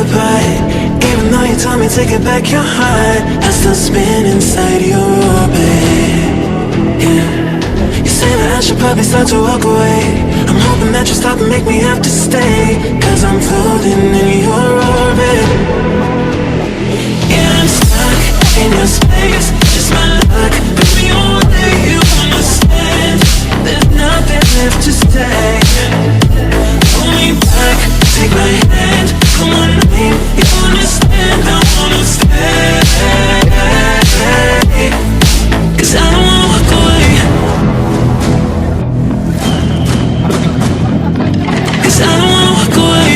apart. Even though you told me to get back your heart, I still spin inside your orbit. Yeah. You say that I should probably start to walk away. I'm hoping that you'll stop and make me have to stay, cause I'm floating in your orbit. Yeah, I'm stuck in your space, just my luck. Baby, only you understand. There's nothing left to say. Pull me back, take my hand. Come on, name, you understand. I wanna stay, cause I don't wanna walk away. Cause I don't wanna walk away.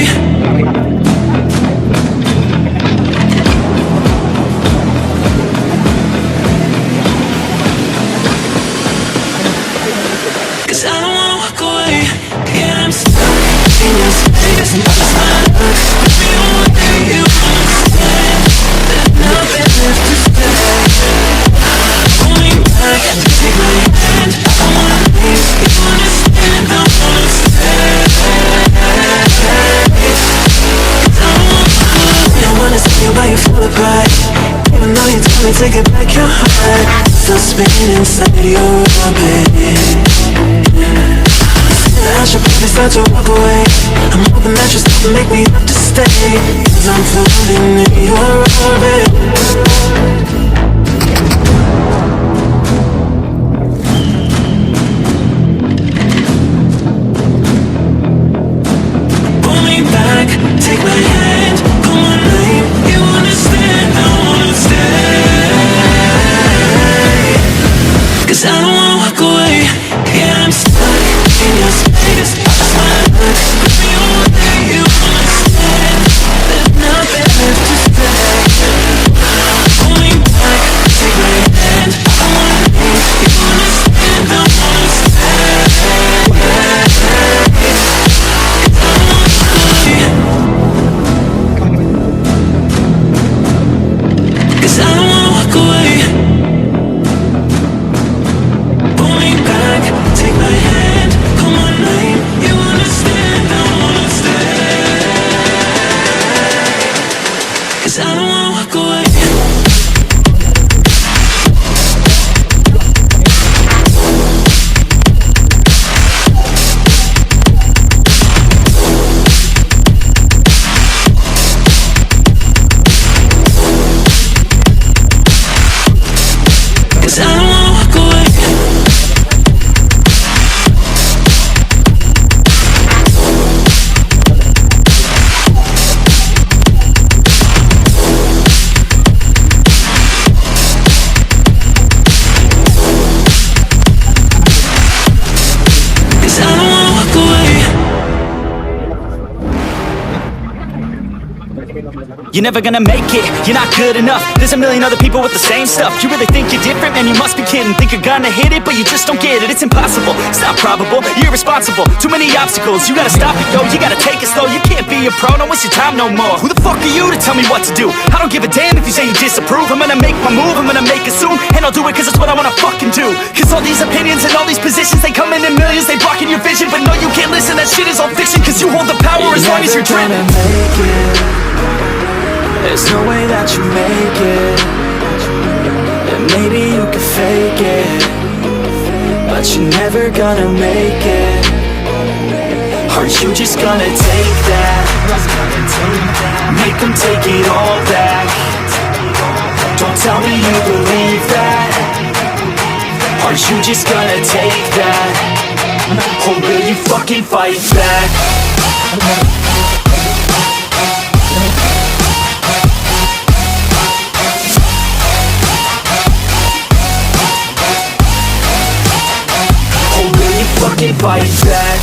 Cause I don't wanna walk away. Yeah, I'm stuck in your space. Just my luck. Baby, only you understand. There's nothing left to say. Pull me back, take my hand. I wanna leave, you understand. I wanna stay. Cause I don't wanna walk away. I wanna see you while you fall apart. Even though you told me to get back your heart, still spinning inside your orbit. I should probably start to walk away. I'm hoping that you'll stop and make me have to stay, cause I'm floating in your orbit. Pull me back, take my hand. Come on, name, you understand. I wanna stay, cause I don't wanna walk away. Yeah, I'm stuck in your space, just my luck. Baby, only you understand. There's nothing left to say. Pull me back, take my hand. I wanna leave, you understand. I wanna stay, cause I don't wanna walk away. Cause I don't wanna walk away. Pull me back, take my hand. Come on, name, you understand. I wanna stay, cause I don't wanna walk away. Cause I don't wanna walk away. Cause I don't wanna walk away. You're never gonna make it, you're not good enough. There's a million other people with the same stuff. You really think you're different? Man, you must be kidding. Think you're gonna hit it, but you just don't get it. It's impossible, it's not probable, you're irresponsible. Too many obstacles, you gotta stop it, yo. You gotta take it slow, you can't be a pro. Don't waste your time no more. Who the fuck are you to tell me what to do? I don't give a damn if you say you disapprove. I'm gonna make my move, I'm gonna make it soon. And I'll do it cause it's what I wanna fucking do. Cause all these opinions and all these positions, they come in millions, they blocking your vision. But no, you can't listen, that shit is all fiction. Cause you hold the power as long as you're driven. There's no way that you make it, and maybe you can fake it, but you're never gonna make it. Aren't you just gonna take that? Make them take it all back. Don't tell me you believe that. Aren't you just gonna take that? Or will you fucking fight back? Fucking fight back.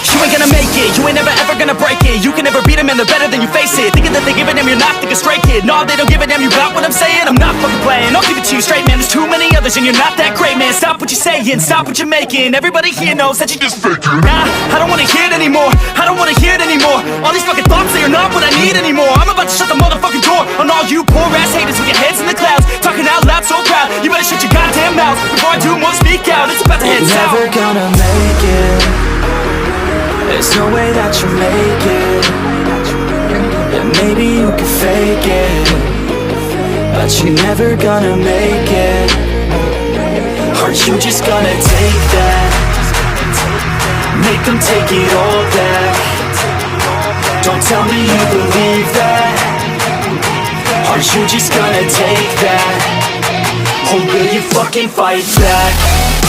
You ain't gonna make it, you ain't never ever gonna break it. You can never beat them and they're better than you face it. Thinking that they give a damn, you're not thinking straight, kid. No, they don't give a damn, you got what I'm saying? I'm not fucking playing, I'll give it to you straight, man. There's too many others and you're not that great, man. Stop what you're saying, stop what you're making. Everybody here knows that you just faking. Nah, I don't wanna hear it anymore, I don't wanna hear it anymore. All these fucking thoughts, they are not what I need anymore. I'm about to shut the motherfucking door on all you poor ass haters with your heads in the clouds, talking out loud so proud. You better shut your goddamn mouth before I do more speak out. It's about to head south. Never gonna make it. There's no way that you make it. And maybe you can fake it, but you're never gonna make it. Aren't you just gonna take that? Make them take it all back. Don't tell me you believe that. Aren't you just gonna take that? Or will you fucking fight back?